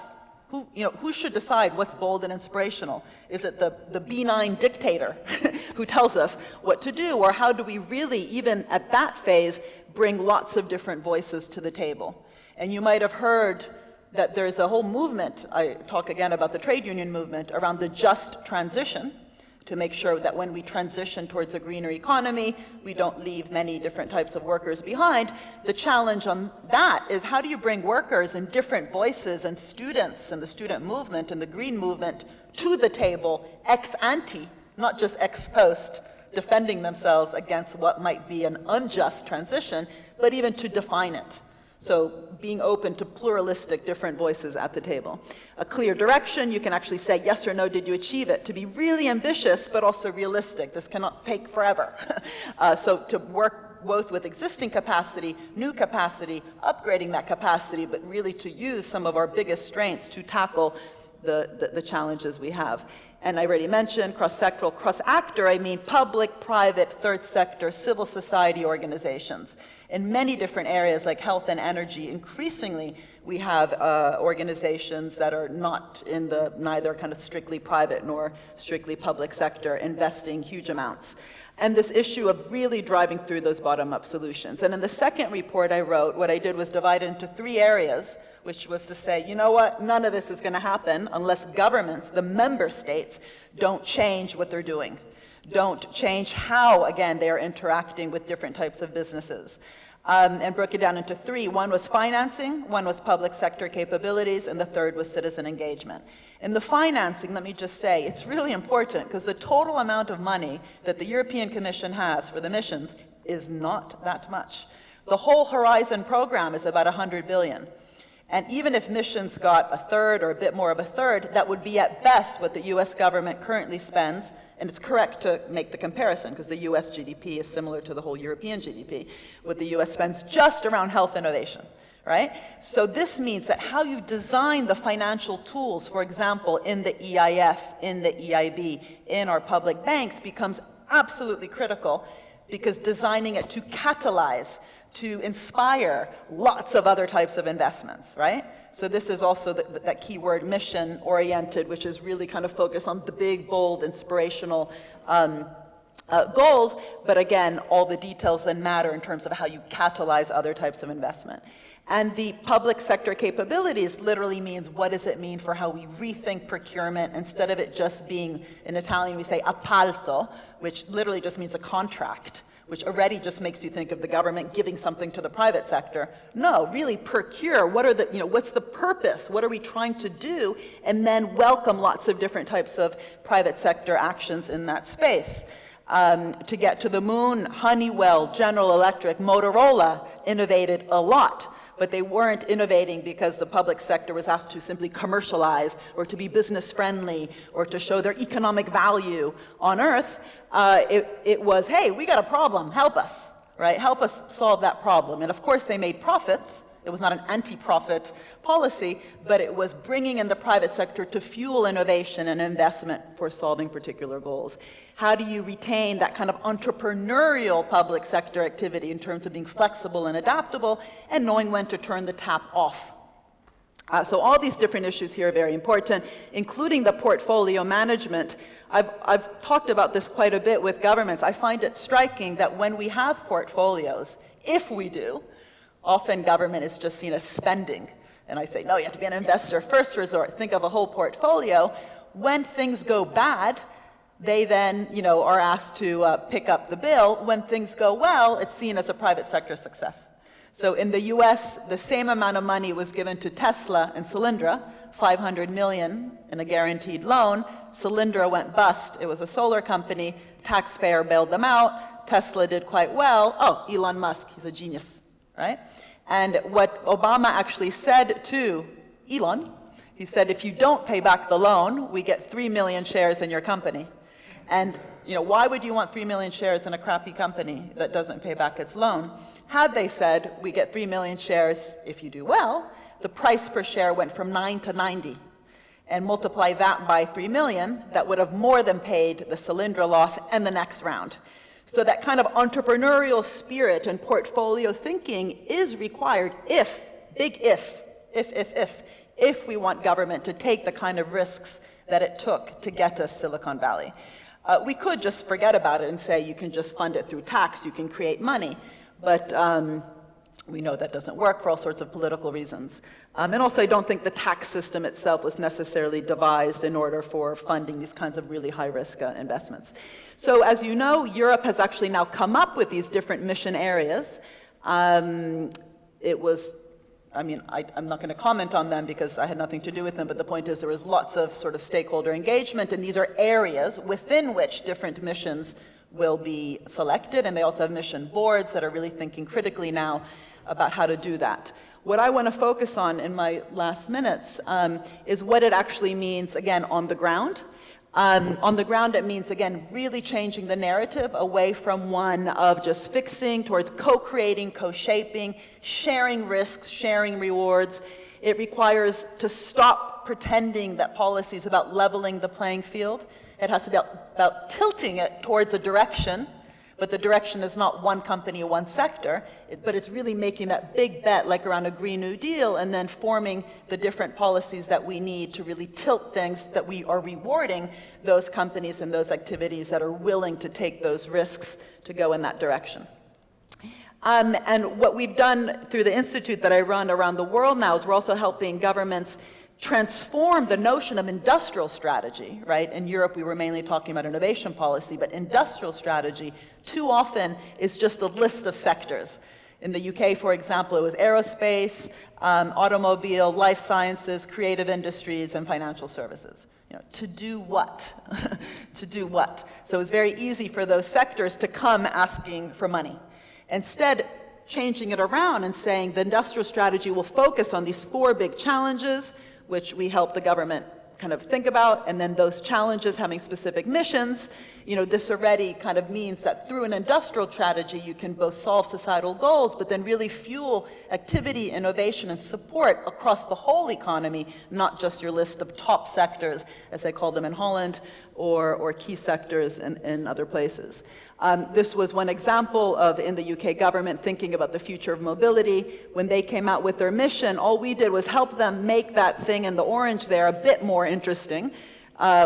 Who should decide what's bold and inspirational? Is it the benign dictator who tells us what to do? Or how do we really, even at that phase, bring lots of different voices to the table? And you might have heard that there's a whole movement, I talk again about the trade union movement, around the just transition, to make sure that when we transition towards a greener economy, we don't leave many different types of workers behind. The challenge on that is, how do you bring workers and different voices and students and the student movement and the green movement to the table ex ante, not just ex post, defending themselves against what might be an unjust transition, but even to define it. So being open to pluralistic different voices at the table. A clear direction, you can actually say yes or no, did you achieve it? To be really ambitious, but also realistic. This cannot take forever. So to work both with existing capacity, new capacity, upgrading that capacity, but really to use some of our biggest strengths to tackle the challenges we have. And I already mentioned cross-sectoral, cross-actor, I mean public, private, third sector, civil society organizations. In many different areas like health and energy, increasingly we have organizations that are not in the neither kind of strictly private nor strictly public sector investing huge amounts. And this issue of really driving through those bottom-up solutions. And in the second report I wrote, what I did was divide it into 3 areas, which was to say, you know what, none of this is going to happen unless governments, the member states, don't change what they're doing. Don't change how, again, they are interacting with different types of businesses. And broke it down into 3. One was financing, one was public sector capabilities, and the third was citizen engagement. In the financing, let me just say, it's really important because the total amount of money that the European Commission has for the missions is not that much. The whole Horizon program is about 100 billion. And even if missions got a third or a bit more of a third, that would be at best what the US government currently spends, and it's correct to make the comparison because the US GDP is similar to the whole European GDP, what the US spends just around health innovation, right? So this means that how you design the financial tools, for example, in the EIF, in the EIB, in our public banks becomes absolutely critical because designing it to catalyze, to inspire lots of other types of investments, right? So this is also that key word, mission-oriented, which is really kind of focused on the big, bold, inspirational goals, but again, all the details then matter in terms of how you catalyze other types of investment. And the public sector capabilities literally means what does it mean for how we rethink procurement instead of it just being, in Italian we say appalto, which literally just means a contract, which already just makes you think of the government giving something to the private sector. No, really procure. What are the, what's the purpose? What are we trying to do? And then welcome lots of different types of private sector actions in that space. To get to the moon, Honeywell, General Electric, Motorola innovated a lot. But they weren't innovating because the public sector was asked to simply commercialize or to be business friendly or to show their economic value on Earth. It was, hey, we got a problem, help us, right? Help us solve that problem. And of course they made profits. It was not an anti-profit policy, but it was bringing in the private sector to fuel innovation and investment for solving particular goals. How do you retain that kind of entrepreneurial public sector activity in terms of being flexible and adaptable and knowing when to turn the tap off? So all these different issues here are very important, including the portfolio management. I've talked about this quite a bit with governments. I find it striking that when we have portfolios, if we do, often government is just seen as spending. And I say, no, you have to be an investor first resort. Think of a whole portfolio. When things go bad, they then, are asked to pick up the bill. When things go well, it's seen as a private sector success. So in the US, the same amount of money was given to Tesla and Solyndra, 500 million in a guaranteed loan. Solyndra went bust. It was a solar company. Taxpayer bailed them out. Tesla did quite well. Oh, Elon Musk, he's a genius. Right? And what Obama actually said to Elon, he said, if you don't pay back the loan, we get 3 million shares in your company. And why would you want 3 million shares in a crappy company that doesn't pay back its loan? Had they said, we get 3 million shares if you do well, the price per share went from 9 to 90. And multiply that by 3 million, that would have more than paid the Solyndra loss and the next round. So that kind of entrepreneurial spirit and portfolio thinking is required if we want government to take the kind of risks that it took to get us Silicon Valley. We could just forget about it and say you can just fund it through tax, you can create money, but we know that doesn't work for all sorts of political reasons. And also I don't think the tax system itself was necessarily devised in order for funding these kinds of really high-risk investments. So as you know, Europe has actually now come up with these different mission areas. It was, I'm not going to comment on them because I had nothing to do with them, but the point is there was lots of sort of stakeholder engagement, and these are areas within which different missions will be selected, and they also have mission boards that are really thinking critically now about how to do that. What I want to focus on in my last minutes is what it actually means, again, on the ground. On the ground, it means, again, really changing the narrative away from one of just fixing towards co-creating, co-shaping, sharing risks, sharing rewards. It requires to stop pretending that policy is about leveling the playing field. It has to be about tilting it towards a direction, but but the direction is not one company or one sector, but it's really making that big bet like around a Green New Deal and then forming the different policies that we need to really tilt things that we are rewarding those companies and those activities that are willing to take those risks to go in that direction. And what we've done through the institute that I run around the world now is we're also helping governments transform the notion of industrial strategy, right? In Europe, we were mainly talking about innovation policy, but industrial strategy too often is just a list of sectors. In the UK, for example, it was aerospace, automobile, life sciences, creative industries, and financial services. You know, to do what? To do what? So it was very easy for those sectors to come asking for money. Instead, changing it around and saying the industrial strategy will focus on these 4 big challenges, which we help the government kind of think about, and then those challenges having specific missions. You know, this already kind of means that through an industrial strategy, you can both solve societal goals, but then really fuel activity, innovation, and support across the whole economy, not just your list of top sectors, as they call them in Holland, or key sectors in other places. This was one example of, in the UK government, thinking about the future of mobility. When they came out with their mission, all we did was help them make that thing in the orange there a bit more interesting,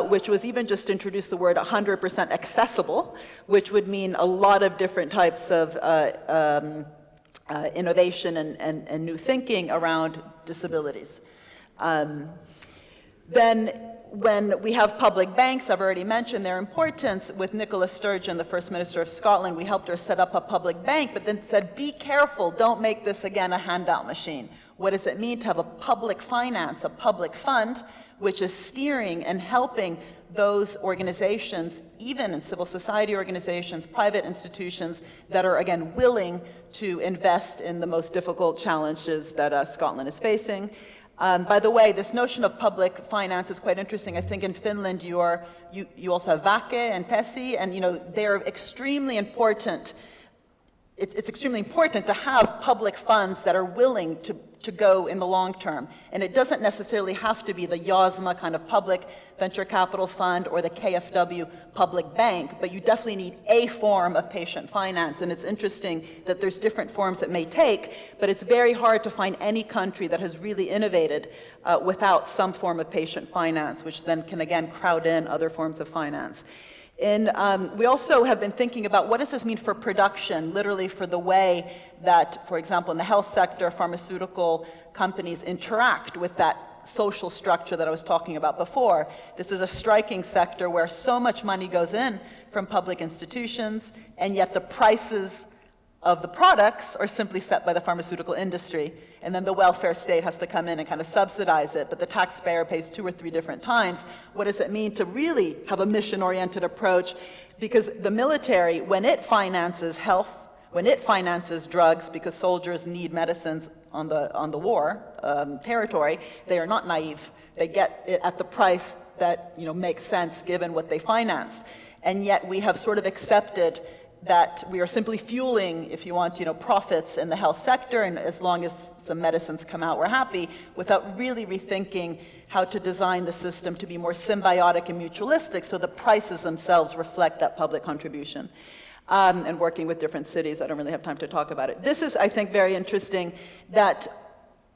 which was even just introduce the word 100% accessible, which would mean a lot of different types of innovation and new thinking around disabilities. Then when we have public banks, I've already mentioned their importance. With Nicola Sturgeon, the First Minister of Scotland, we helped her set up a public bank, but then said, be careful, don't make this again a handout machine. What does it mean to have a public finance, a public fund, which is steering and helping those organizations, even in civil society organizations, private institutions, that are, again, willing to invest in the most difficult challenges that Scotland is facing. By the way, this notion of public finance is quite interesting. I think in Finland you also have VAKE and PESI, and they're extremely important. It's extremely important to have public funds that are willing to go in the long term. And it doesn't necessarily have to be the YASMA kind of public venture capital fund or the KfW public bank, but you definitely need a form of patient finance. And it's interesting that there's different forms it may take, but it's very hard to find any country that has really innovated without some form of patient finance, which then can again crowd in other forms of finance. We also have been thinking about what does this mean for production, literally for the way that, for example, in the health sector, pharmaceutical companies interact with that social structure that I was talking about before. This is a striking sector where so much money goes in from public institutions, and yet the prices of the products are simply set by the pharmaceutical industry, and then the welfare state has to come in and kind of subsidize it, but the taxpayer pays 2 or 3 different times. What does it mean to really have a mission-oriented approach? Because the military, when it finances health, when it finances drugs, because soldiers need medicines on the war territory, they are not naive. They get it at the price that makes sense given what they financed, and yet we have sort of accepted that we are simply fueling, if you want, profits in the health sector, and as long as some medicines come out, we're happy, without really rethinking how to design the system to be more symbiotic and mutualistic so the prices themselves reflect that public contribution. And working with different cities, I don't really have time to talk about it. This is, I think, very interesting that,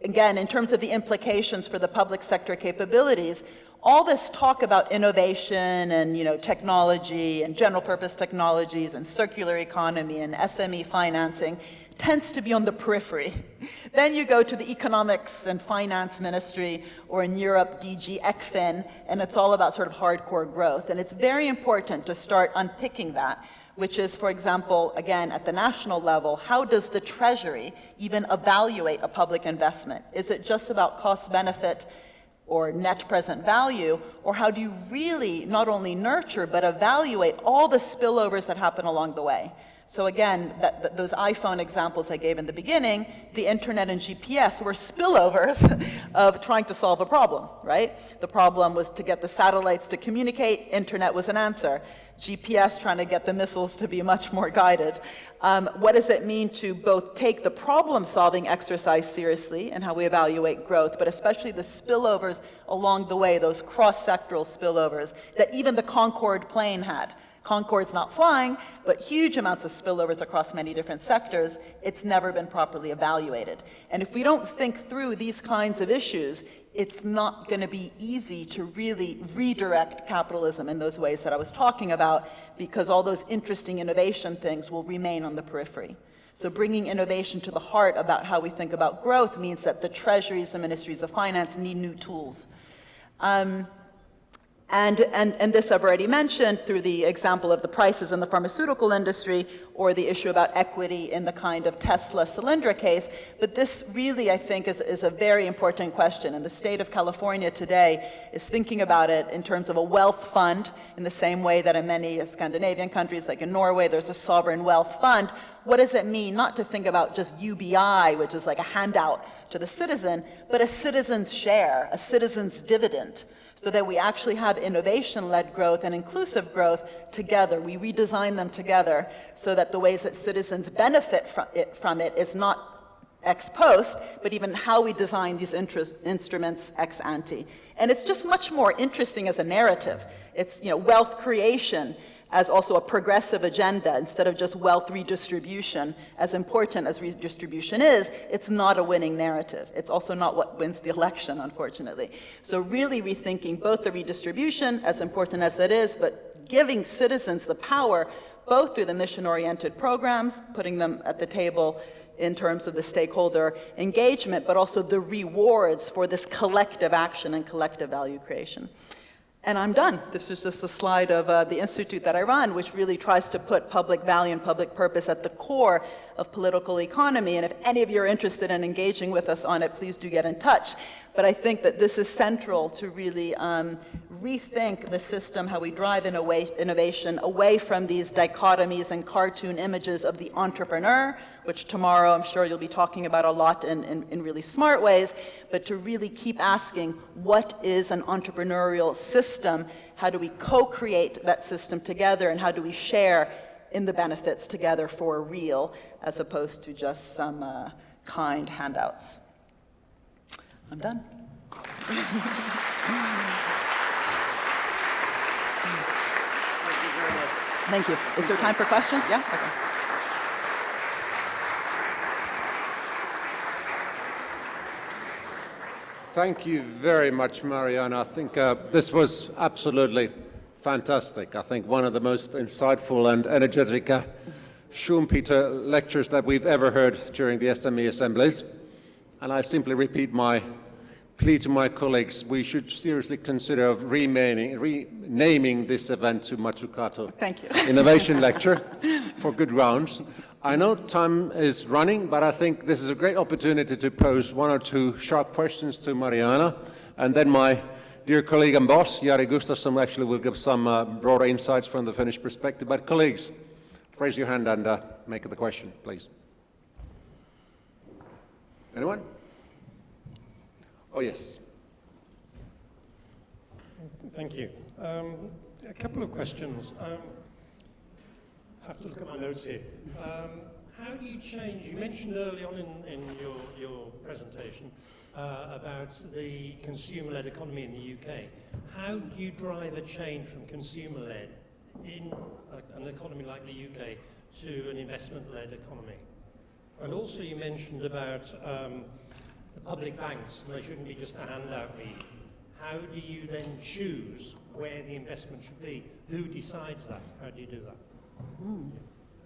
again, in terms of the implications for the public sector capabilities, all this talk about innovation and technology and general purpose technologies and circular economy and SME financing tends to be on the periphery. Then you go to the economics and finance ministry, or in Europe, DG ECFIN, and it's all about sort of hardcore growth. And it's very important to start unpicking that, which is, for example, again, at the national level, how does the Treasury even evaluate a public investment? Is it just about cost benefit or net present value, or how do you really not only nurture but evaluate all the spillovers that happen along the way? So again, those iPhone examples I gave in the beginning, the internet and GPS were spillovers of trying to solve a problem, right? The problem was to get the satellites to communicate, internet was an answer. GPS trying to get the missiles to be much more guided. What does it mean to both take the problem-solving exercise seriously and how we evaluate growth, but especially the spillovers along the way, those cross-sectoral spillovers that even the Concorde plane had, Concorde's not flying, but huge amounts of spillovers across many different sectors. It's never been properly evaluated. And if we don't think through these kinds of issues, it's not going to be easy to really redirect capitalism in those ways that I was talking about, because all those interesting innovation things will remain on the periphery. So bringing innovation to the heart about how we think about growth means that the treasuries and ministries of finance need new tools. And this I've already mentioned through the example of the prices in the pharmaceutical industry, or the issue about equity in the kind of Tesla Solyndra case. But this really, I think, is a very important question. And the state of California today is thinking about it in terms of a wealth fund, in the same way that in many Scandinavian countries, like in Norway, there's a sovereign wealth fund. What does it mean? Not to think about just UBI, which is like a handout to the citizen, but a citizen's share, a citizen's dividend, so that we actually have innovation-led growth and inclusive growth together. We redesign them together so that the ways that citizens benefit from it is not ex post, but even how we design these instruments ex ante. And it's just much more interesting as a narrative. It's, wealth creation as also a progressive agenda instead of just wealth redistribution. As important as redistribution is, it's not a winning narrative. It's also not what wins the election, unfortunately. So really rethinking both the redistribution, as important as it is, but giving citizens the power, both through the mission-oriented programs, putting them at the table in terms of the stakeholder engagement, but also the rewards for this collective action and collective value creation. And I'm done. This is just a slide of the institute that I run, which really tries to put public value and public purpose at the core of political economy. And if any of you are interested in engaging with us on it, please do get in touch. But I think that this is central to really rethink the system, how we drive innovation away from these dichotomies and cartoon images of the entrepreneur, which tomorrow I'm sure you'll be talking about a lot in really smart ways, but to really keep asking, what is an entrepreneurial system? How do we co-create that system together, and how do we share in the benefits together for real, as opposed to just some kind handouts? I'm done. Thank you. Is there time for questions? Yeah? Okay. Thank you very much, Mariana. I think this was absolutely fantastic. I think one of the most insightful and energetic Schumpeter lectures that we've ever heard during the SME Assemblies. And I simply repeat my plea to my colleagues: we should seriously consider renaming this event to Mazzucato Thank you. Innovation Lecture for good grounds. I know time is running, but I think this is a great opportunity to pose one or two sharp questions to Mariana, and then my dear colleague and boss, Jari Gustafsson, actually will give some broader insights from the Finnish perspective. But colleagues, raise your hand and make the question, please. Anyone? Oh, yes. Thank you. A couple of questions. I have to look at my notes here. How do you change? You mentioned early on in your presentation about the consumer-led economy in the UK. How do you drive a change from consumer-led in an economy like the UK to an investment-led economy? And also you mentioned about the public banks, and they shouldn't be just a handout lead. How do you then choose where the investment should be? Who decides that? How do you do that?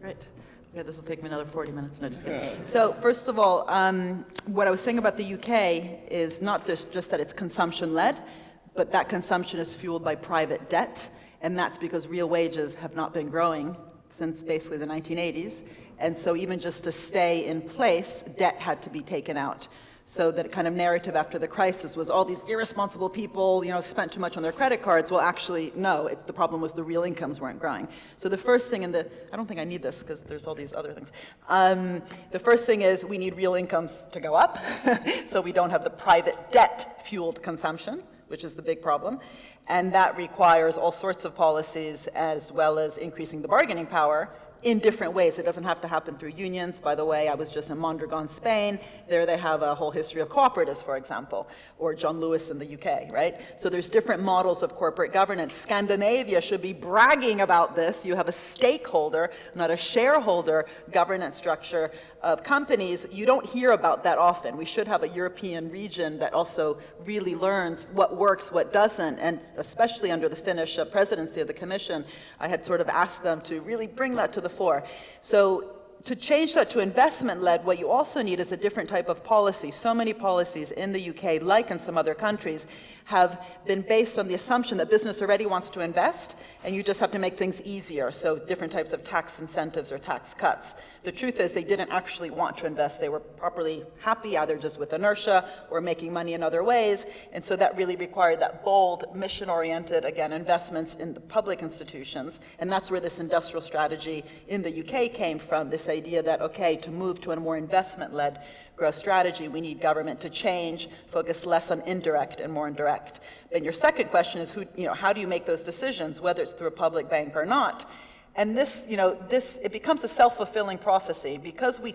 Great. Okay, this will take me another 40 minutes. No, just kidding. So first of all, what I was saying about the UK is not just that it's consumption-led, but that consumption is fueled by private debt, and that's because real wages have not been growing since basically the 1980s. And so even just to stay in place, debt had to be taken out. So that kind of narrative after the crisis was all these irresponsible people, spent too much on their credit cards. Well, actually, no. The problem was the real incomes weren't growing. So the first thing I don't think I need this because there's all these other things. The first thing is we need real incomes to go up, so we don't have the private debt-fueled consumption, which is the big problem. And that requires all sorts of policies, as well as increasing the bargaining power in different ways. It doesn't have to happen through unions. By the way, I was just in Mondragon, Spain. There they have a whole history of cooperatives, for example, or John Lewis in the UK, right? So there's different models of corporate governance. Scandinavia should be bragging about this. You have a stakeholder, not a shareholder governance structure of companies. You don't hear about that often. We should have a European region that also really learns what works, what doesn't, and especially under the Finnish presidency of the Commission, I had sort of asked them to really bring that to the fore. So to change that to investment-led, what you also need is a different type of policy. So many policies in the UK, like in some other countries, have been based on the assumption that business already wants to invest, and you just have to make things easier, so different types of tax incentives or tax cuts. The truth is they didn't actually want to invest. They were properly happy, either just with inertia or making money in other ways, and so that really required that bold, mission-oriented, again, investments in the public institutions, and that's where this industrial strategy in the UK came from, this idea that, okay, to move to a more investment-led growth strategy, we need government to change, focus less on indirect and more indirect. Then your second question is, how do you make those decisions, whether it's through a public bank or not? And this, it becomes a self-fulfilling prophecy because we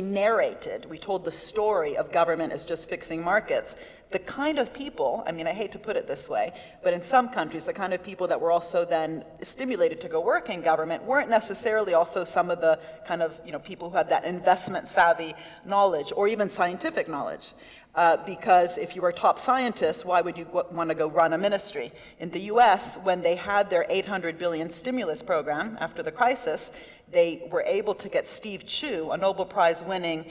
narrated, we told the story of government as just fixing markets. The kind of people, I hate to put it this way, but in some countries, the kind of people that were also then stimulated to go work in government weren't necessarily also some of the kind of, people who had that investment savvy knowledge or even scientific knowledge. Because if you were a top scientist, why would you want to go run a ministry? In the US, when they had their $800 billion stimulus program after the crisis, they were able to get Steve Chu, a Nobel Prize winning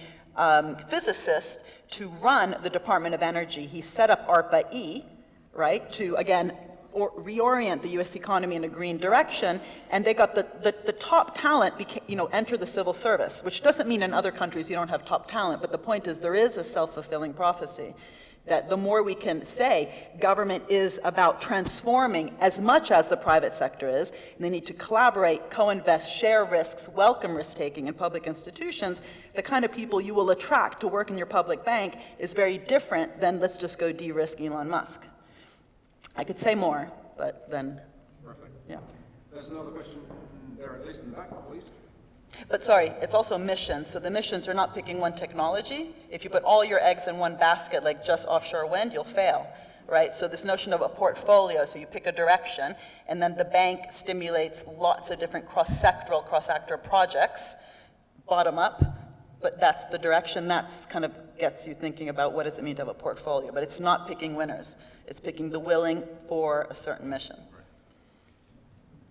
physicist, to run the Department of Energy. He set up ARPA-E, right, to, again, reorient the U.S. economy in a green direction, and they got the top talent, enter the civil service, which doesn't mean in other countries you don't have top talent, but the point is there is a self-fulfilling prophecy that the more we can say government is about transforming as much as the private sector is, and they need to collaborate, co-invest, share risks, welcome risk-taking in public institutions, the kind of people you will attract to work in your public bank is very different than let's just go de-risk Elon Musk. I could say more, but then, Perfect. Yeah. There's another question there, at least in the back, please. But sorry, it's also missions. So the missions are not picking one technology. If you put all your eggs in one basket, like just offshore wind, you'll fail, right? So this notion of a portfolio, so you pick a direction, and then the bank stimulates lots of different cross-sectoral, cross-actor projects, bottom up, but that's the direction. That's kind of gets you thinking about what does it mean to have a portfolio. But it's not picking winners. It's picking the willing for a certain mission.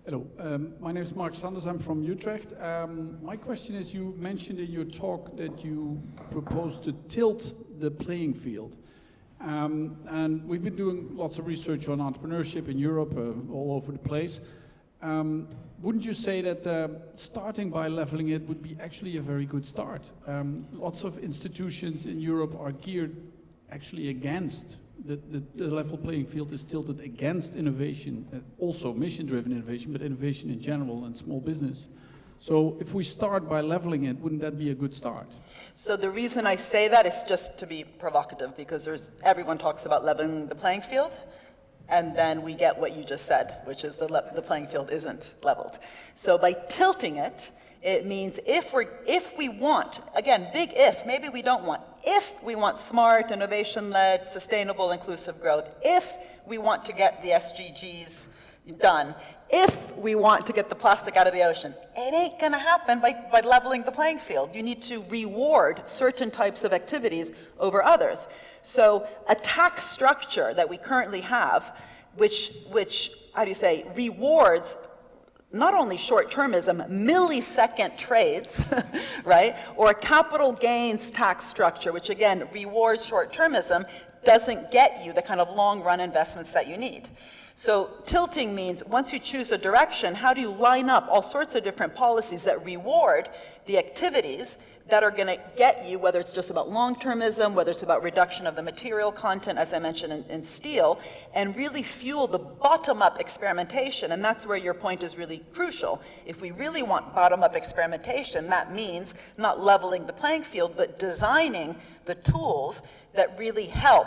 Hello, my name is Mark Sanders, I'm from Utrecht. My question is, you mentioned in your talk that you propose to tilt the playing field. And we've been doing lots of research on entrepreneurship in Europe, all over the place. Wouldn't you say that starting by leveling it would be actually a very good start? Lots of institutions in Europe are geared actually against the level playing field is tilted against innovation, also mission-driven innovation, but innovation in general and small business. So if we start by leveling it, wouldn't that be a good start? So the reason I say that is just to be provocative, because everyone talks about leveling the playing field, and then we get what you just said, which is the playing field isn't leveled. So by tilting it, it means if we want, again, big if, maybe we don't want, if we want smart, innovation-led, sustainable, inclusive growth, if we want to get the SDGs done, if we want to get the plastic out of the ocean, it ain't gonna happen by leveling the playing field. You need to reward certain types of activities over others. So a tax structure that we currently have, which how do you say, rewards not only short-termism, millisecond trades, right? Or a capital gains tax structure, which again rewards short-termism, doesn't get you the kind of long-run investments that you need. So tilting means once you choose a direction, how do you line up all sorts of different policies that reward the activities that are going to get you, whether it's just about long-termism, whether it's about reduction of the material content, as I mentioned in steel, and really fuel the bottom-up experimentation, and that's where your point is really crucial. If we really want bottom-up experimentation, that means not leveling the playing field, but designing the tools that really help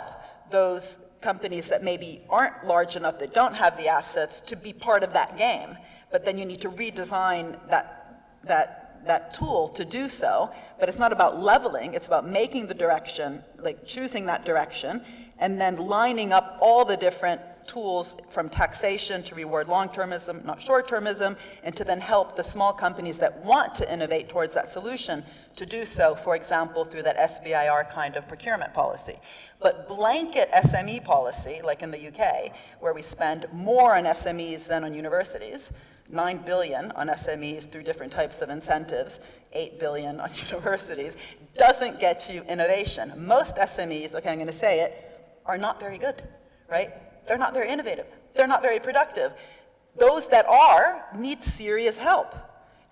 those companies that maybe aren't large enough, that don't have the assets, to be part of that game. but then you need to redesign that tool to do so. But it's not about leveling, it's about making the direction, like choosing that direction, and then lining up all the different tools from taxation to reward long-termism, not short-termism, and to then help the small companies that want to innovate towards that solution to do so, for example, through that SBIR kind of procurement policy. But blanket SME policy, like in the UK, where we spend more on SMEs than on universities, 9 billion on SMEs through different types of incentives, 8 billion on universities, doesn't get you innovation. Most SMEs, okay, I'm going to say it, are not very good, right? They're not very innovative. They're not very productive. Those that are need serious help.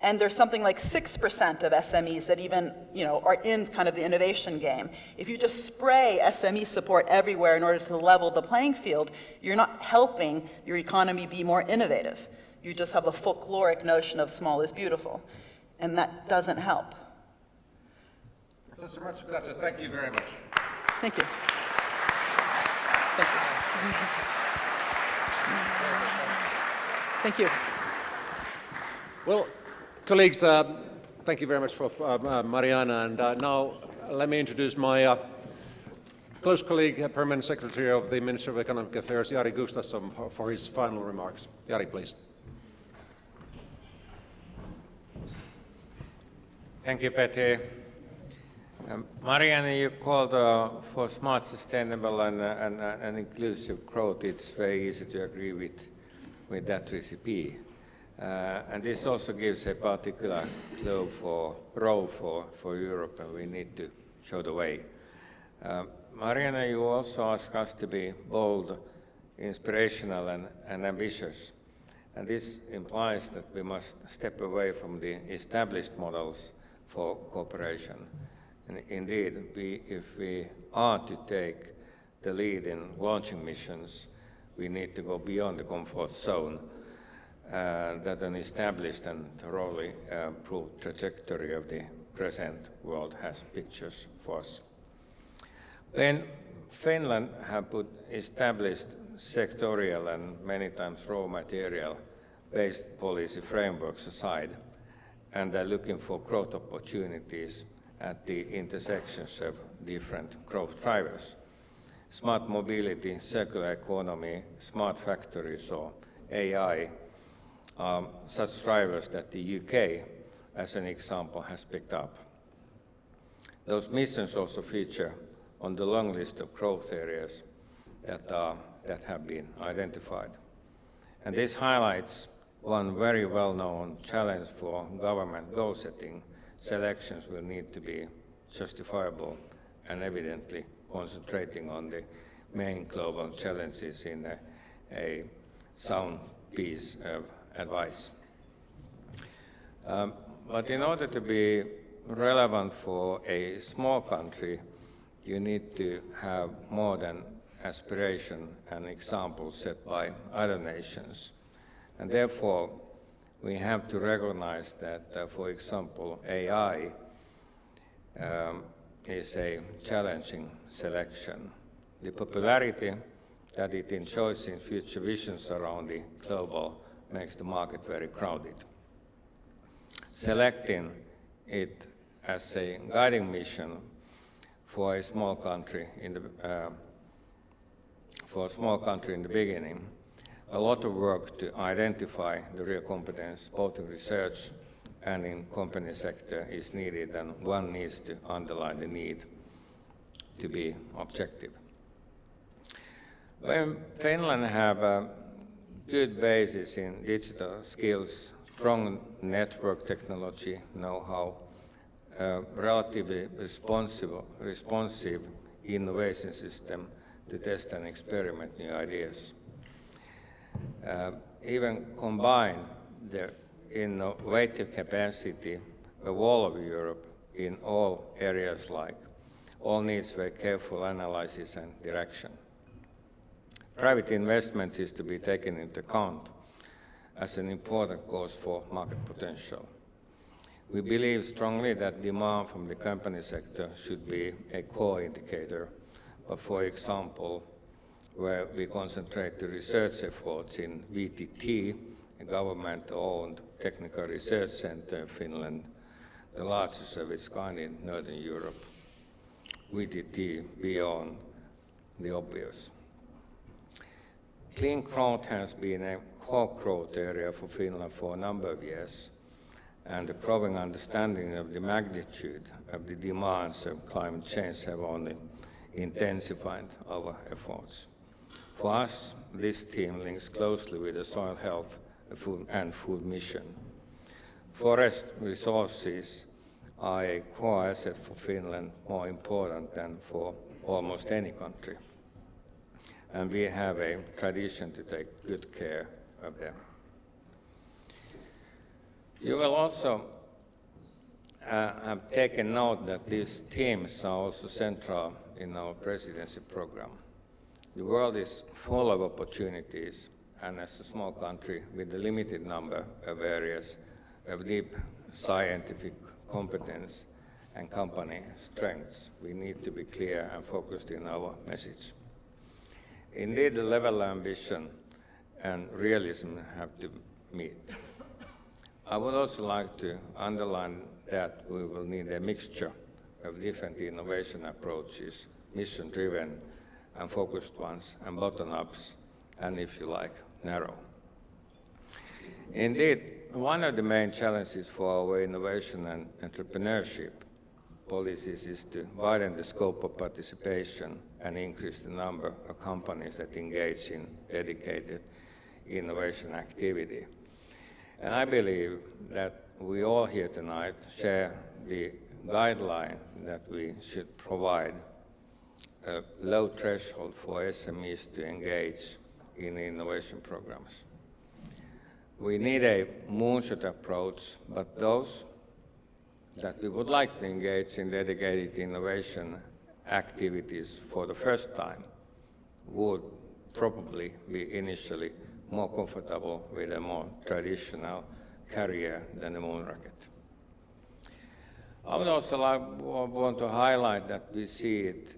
And there's something like 6% of SMEs that even, are in kind of the innovation game. If you just spray SME support everywhere in order to level the playing field, you're not helping your economy be more innovative. You just have a folkloric notion of small is beautiful. And that doesn't help. Professor Mazzucato, thank you very much. Thank you. Thank you. Thank you. Well, colleagues, thank you very much for Mariana. And now let me introduce my close colleague, Permanent Secretary of the Ministry of Economic Affairs, Jari Gustafsson, for his final remarks. Jari, please. Thank you, Petty. Mariana, you called for smart, sustainable, and inclusive growth. It's very easy to agree with that recipe. And this also gives a particular role for Europe, and we need to show the way. Mariana, you also ask us to be bold, inspirational, and ambitious. And this implies that we must step away from the established models for cooperation. And indeed, if we are to take the lead in launching missions, we need to go beyond the comfort zone that an established and thoroughly proved trajectory of the present world has pictures for us. When Finland have established sectorial and many times raw material-based policy frameworks aside, and they're looking for growth opportunities at the intersections of different growth drivers. Smart mobility, circular economy, smart factories, or AI are such drivers that the UK, as an example, has picked up. Those missions also feature on the long list of growth areas that have been identified. And this highlights one very well-known challenge for government goal setting. Selections will need to be justifiable and evidently concentrating on the main global challenges in a sound piece of advice. But in order to be relevant for a small country, you need to have more than aspiration and examples set by other nations. And therefore, we have to recognize that, for example, AI is a challenging selection. The popularity that it enjoys in future visions around the global makes the market very crowded. Selecting it as a guiding mission for a small country in the beginning, a lot of work to identify the real competence, both in research and in company sector, is needed, and one needs to underline the need to be objective. When Finland have a good basis in digital skills, strong network technology know-how, relatively responsive innovation system to test and experiment new ideas. Even combine the innovative capacity of all of Europe in all areas like all needs very careful analysis and direction. Private investments is to be taken into account as an important cause for market potential. We believe strongly that demand from the company sector should be a core indicator, but for example, where we concentrate the research efforts in VTT government-owned technical research center in Finland, the largest of its kind in Northern Europe, VTT beyond the obvious. Clean growth has been a core growth area for Finland for a number of years, and the growing understanding of the magnitude of the demands of climate change have only intensified our efforts. For us, this theme links closely with the soil health and food mission. Forest resources are a core asset for Finland, more important than for almost any country. And we have a tradition to take good care of them. You will also have taken note that these themes are also central in our presidency program. The world is full of opportunities, and as a small country with a limited number of areas of deep scientific competence and company strengths, we need to be clear and focused in our message. Indeed, the level of ambition and realism have to meet. I would also like to underline that we will need a mixture of different innovation approaches, mission-driven and focused ones, and bottom-ups, and if you like, narrow. Indeed, one of the main challenges for our innovation and entrepreneurship policies is to widen the scope of participation and increase the number of companies that engage in dedicated innovation activity. And I believe that we all here tonight share the guideline that we should provide a low threshold for SMEs to engage in innovation programs. We need a moonshot approach, but those that we would like to engage in dedicated innovation activities for the first time would probably be initially more comfortable with a more traditional career than a moon rocket. I would also want to highlight that we see it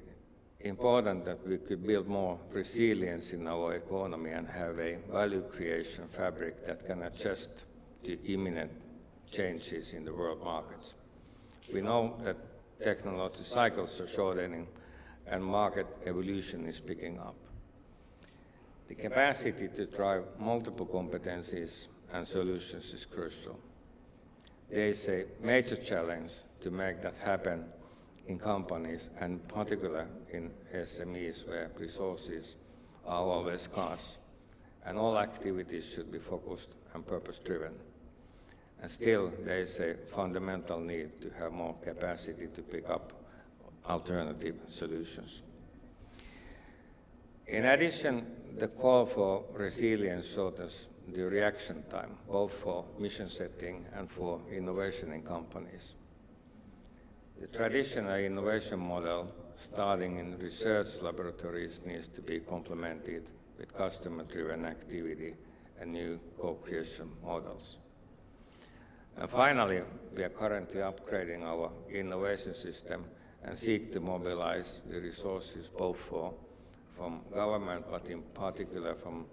important that we could build more resilience in our economy and have a value creation fabric that can adjust to imminent changes in the world markets. We know that technology cycles are shortening and market evolution is picking up. The capacity to drive multiple competencies and solutions is crucial. There is a major challenge to make that happen in companies, and in particular in SMEs, where resources are always scarce, and all activities should be focused and purpose-driven. And still, there is a fundamental need to have more capacity to pick up alternative solutions. In addition, the call for resilience shortens the reaction time, both for mission setting and for innovation in companies. The traditional innovation model, starting in research laboratories, needs to be complemented with customer-driven activity and new co-creation models. And finally, we are currently upgrading our innovation system and seek to mobilize the resources both from government, but in particular from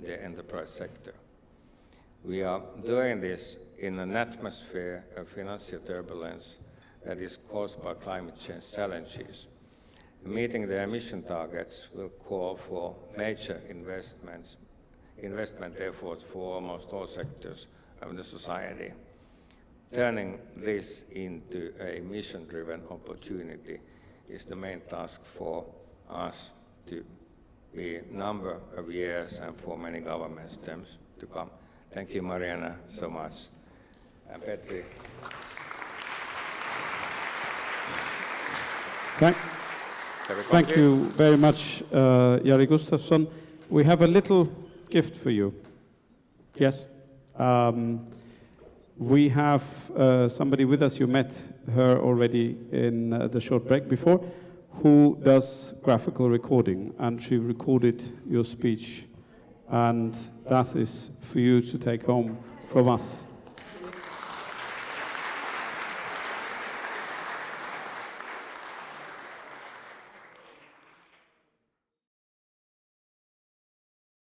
the enterprise sector. We are doing this in an atmosphere of financial turbulence that is caused by climate change challenges. Meeting the emission targets will call for major investment efforts for almost all sectors of the society. Turning this into a mission-driven opportunity is the main task for us to be a number of years and for many government terms to come. Thank you, Mariana, so much. And Petri. Thank you very much, Jari Gustafsson. We have a little gift for you. Yes. We have somebody with us, you met her already in the short break before, who does graphical recording, and she recorded your speech, and that is for you to take home from us.